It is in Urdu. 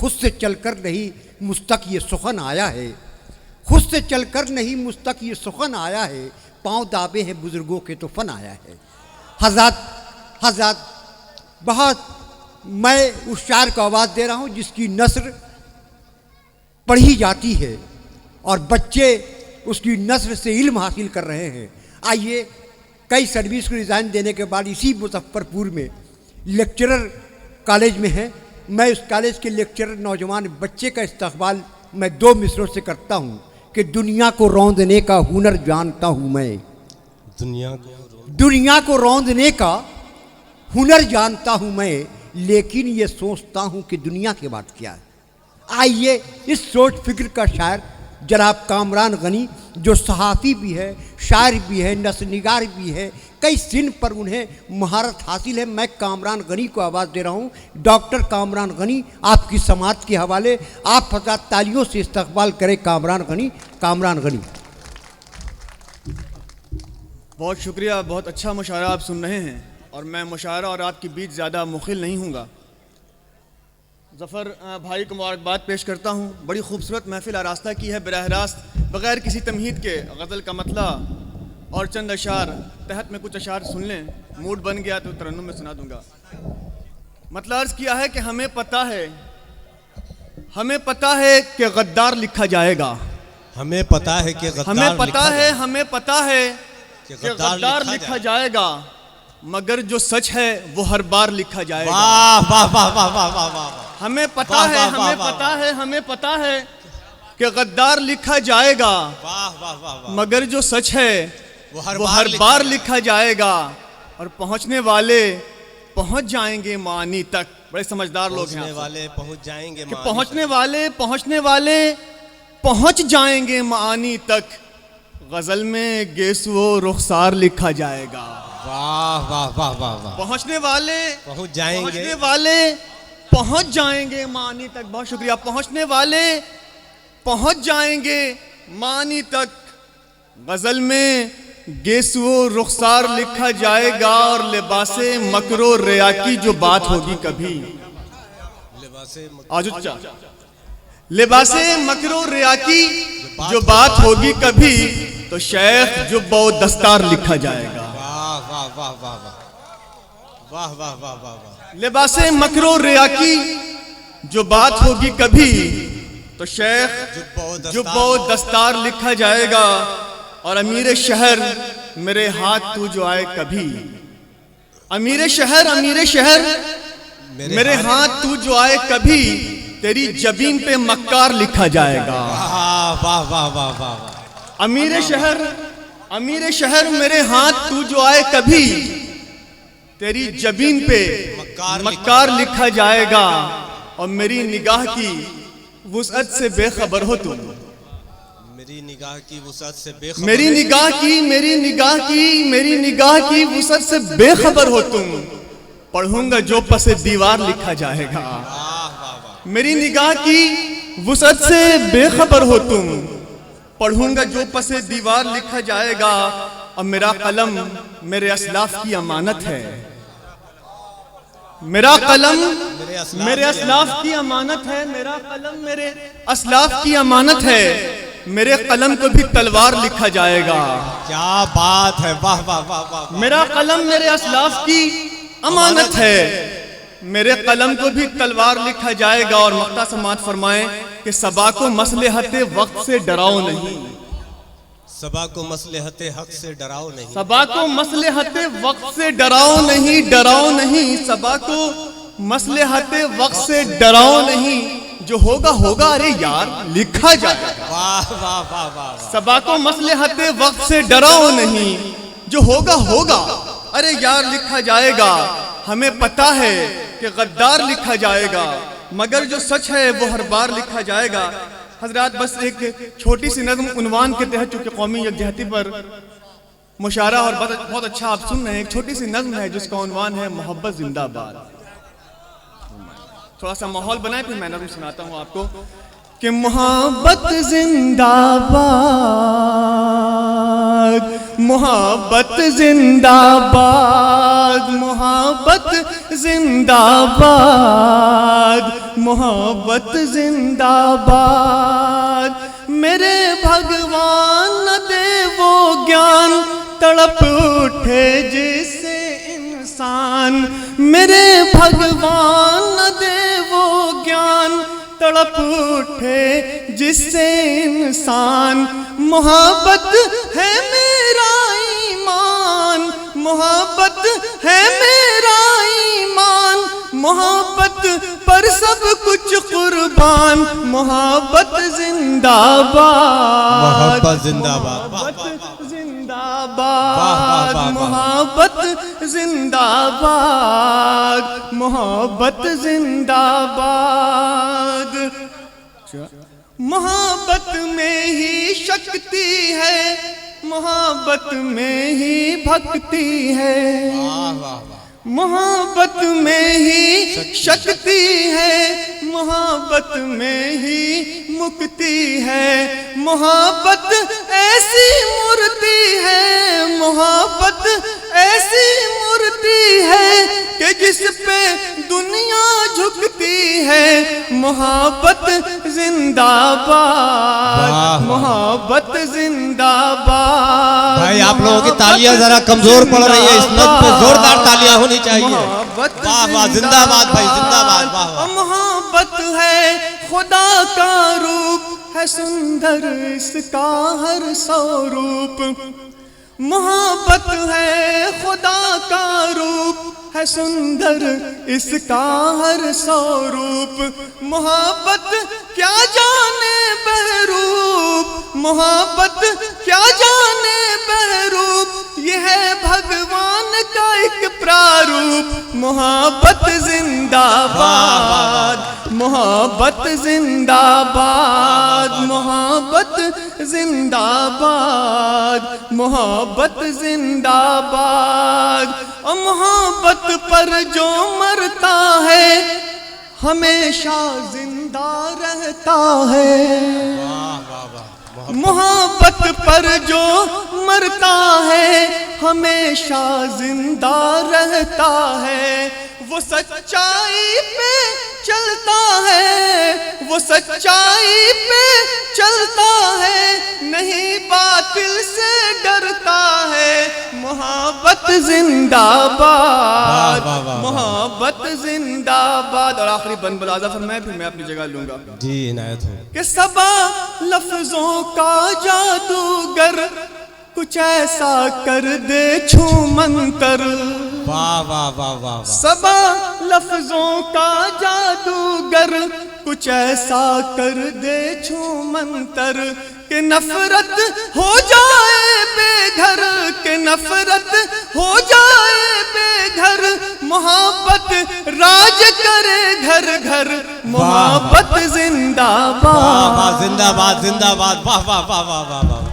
خود سے چل کر نہیں مستق یہ سخن آیا ہے، خود سے چل کر نہیں مستق یہ سخن آیا ہے، پاؤں دابے ہیں بزرگوں کے تو فن آیا ہے۔ حضرات بہت میں اس شاعر کو آواز دے رہا ہوں جس کی نثر پڑھی جاتی ہے اور بچے اس کی نثر سے علم حاصل کر رہے ہیں۔ آئیے، کئی سروس کو ریزائن دینے کے بعد اسی مظفر پور میں لیکچرر کالج میں ہیں، میں اس کالج کے لیکچرر نوجوان بچے کا استقبال میں 2 مصروں سے کرتا ہوں کہ دنیا کو روندنے کا ہنر جانتا ہوں میں، دنیا کو روندنے کا ہنر جانتا ہوں میں، لیکن یہ سوچتا ہوں کہ دنیا کے بعد کیا ہے۔ آئیے اس سوچ فکر کا شاعر جناب کامران غنی، جو صحافی بھی ہے، شاعر بھی ہے، نثر نگار بھی ہے، کئی سن پر انہیں مہارت حاصل ہے، میں کامران غنی کو آواز دے رہا ہوں۔ ڈاکٹر کامران غنی آپ کی سماعت کے حوالے آپ حضرات تالیوں سے استقبال کریں کامران غنی۔ کامران غنی۔ بہت شکریہ، بہت اچھا مشاعرہ آپ سن رہے ہیں، اور میں مشاعرہ اور آپ کے بیچ زیادہ مخل نہیں ہوں گا۔ ظفر بھائی کو مبارکباد پیش کرتا ہوں، بڑی خوبصورت محفل آراستہ کی ہے براہ راست بغیر کسی تمہید کے۔ غزل کا مطلع اور چند اشعار تحت میں کچھ اشعار سن لیں، موڈ بن گیا تو ترنم میں سنا دوں گا۔ مطلع عرض کیا ہے کہ ہمیں پتہ ہے کہ غدار لکھا جائے گا، ہمیں پتہ ہے کہ غدار لکھا جائے گا، مگر جو سچ ہے وہ ہر بار لکھا جائے گا۔ واہ واہ واہ واہ واہ واہ واہ۔ ہمیں پتہ ہے کہ غدار لکھا جائے گا، مگر جو سچ ہے وہ ہر بار لکھا جائے گا، اور پہنچنے والے پہنچ جائیں گے معانی تک۔ بڑے سمجھدار لوگ ہیں، پہنچ جائیں گے، پہنچنے والے پہنچ جائیں گے معانی تک، غزل میں گیسو و رخسار لکھا جائے گا۔ واہ واہ واہ واہ واہ۔ پہنچنے والے پہنچ جائیں گے معانی تک۔ بہت شکریہ۔ پہنچنے والے پہنچ جائیں گے معانی تک، غزل میں گیسو و رخسار لکھا جائے گا، اور لباس مکر و ریا کی جو بات ہوگی کبھی، لباس مکر و ریا کی جو بات ہوگی کبھی، تو شیخ جب و دستار لکھا جائے گا۔ لباس مکر و ریا کی جو بات ہوگی کبھی، تو شیخ جب و دستار لکھا جائے گا، اور امیر شہر میرے ہاتھ تو جو آئے کبھی، امیر شہر میرے ہاتھ تو جو آئے کبھی، تیری جبین پہ مکار لکھا جائے گا۔ واہ واہ واہ واہ۔ امیر شہر میرے ہاتھ تو جو آئے کبھی، تیری جبین پہ مکار لکھا جائے گا، اور میری نگاہ کی وسعت سے بے خبر ہو تم، میری نگاہ کی وسعت سے بے خبر ہو تم، پڑھوں گا جو پس دیوار لکھا جائے گا۔ میری نگاہ کی وسعت سے بے خبر ہو تم، پڑھوں گا جو پس دیوار لکھا جائے گا، اور میرا قلم میرے اسلاف کی امانت ہے، میرا قلم میرے اسلاف کی امانت ہے، میرا قلم میرے اسلاف کی امانت ہے، میرے قلم کو بھی تلوار لکھا جائے گا۔ کیا بات ہے، واہ واہ واہ واہ۔ میرا قلم میرے اسلاف کی امانت ہے، میرے قلم کو بھی تلوار لکھا جائے گا۔ اور مقطع سماعت فرمائیں کہ صبا کو مصلحت وقت سے ڈراؤ نہیں، صبا کو مصلحت حق سے ڈراؤ نہیں، صبا کو مصلحت وقت سے ڈراؤ نہیں، صبا کو مصلحت وقت سے ڈراؤ نہیں، جو ہوگا ارے یار لکھا جائے گا۔ واہ واہ واہ واہ۔ صبا کو مصلحت وقت سے ڈراؤ نہیں، جو ہوگا ارے یار لکھا جائے گا۔ ہمیں پتہ ہے کہ غدار لکھا جائے گا، مگر جو سچ ہے وہ ہر بار لکھا جائے گا۔ حضرات بس ایک چھوٹی سی نظم عنوان کے تحت، چونکہ قومی یکجہتی پر مشاعرہ اور بہت اچھا آپ سن رہے ہیں، ایک چھوٹی سی نظم ہے جس کا عنوان ہے محبت زندہ باد۔ تھوڑا سا ماحول بنائیں پھر میں نظم سناتا ہوں آپ کو کہ محبت زندہ باد، محبت زندہ باد، محبت زندہ باد، محبت زندہ باد۔ میرے بھگوان نہ دے وہ گیان تڑپ اٹھے جس سے انسان، میرے بھگوان نہ دے وہ گیان تڑپ اٹھے جس سے انسان۔ محبت ہے میرا ایمان، محبت ہے میرا ایمان، محبت پر سب کچھ قربان۔ محبت زندہ باد، محبت زندہ باد، محبت زندہ باد، محبت زندہ باد، محبت زندہ باد۔ محبت میں ہی شکتی ہے، محبت میں ہی بھکتی ہے، محبت میں ہی شکتی ہے، محبت میں ہی مکتی ہے۔ محبت ایسی مورتی ہے، محبت ایسی مورتی ہے کہ جس پہ دنیا جھکتی ہے۔ محبت زندہ باد، محبت زندہ باد۔ بھائی آپ لوگوں کی تالیاں ذرا کمزور پڑ رہی ہے، اس نوٹ پہ زوردار تالیاں ہونی چاہیے۔ واہ واہ، زندہ باد بھائی، زندہ باد، واہ واہ۔ محبت ہے خدا کا روپ، ہے سندر اس کا ہر سوروپ۔ محبت ہے خدا کا روپ، ہے سندر اس کا ہر سوروپ۔ محبت کیا جانے بہروپ، محبت کیا جانے بہروپ، یہ ہے بھگوان کا ایک پراروپ۔ محبت زندہ باد، محبت زندہ باد، محبت زندہ باد، محبت زندہ باد۔ اور محبت پر جو مرتا ہے ہمیشہ زندہ رہتا ہے۔ محبت پر جو مرتا ہے ہمیشہ زندہ رہتا ہے۔ وہ سچائی پہ چلتا ہے، وہ سچائی پہ چلتا ہے، نہیں باطل سے ڈرتا ہے۔ محبت زندہ باد، محبت زندہ باد۔ اور آخری بند بلازہ فرمائے، پھر میں اپنی جگہ لوں گا جی عنایت ہو۔ کہ سبا لفظوں کا جادوگر کچھ ایسا کر دے چھو منتر۔ واہ واہ واہ واہ، سبا لفظوں کا جادوگر کچھ ایسا کر دے چھو منتر کہ نفرت ہو جائے بے گھر، کہ نفرت ہو جائے بے گھر، محبت راج کرے گھر گھر۔ محبت زندہ باد، زندہ باد، زندہ باد، واہ واہ واہ واہ واہ۔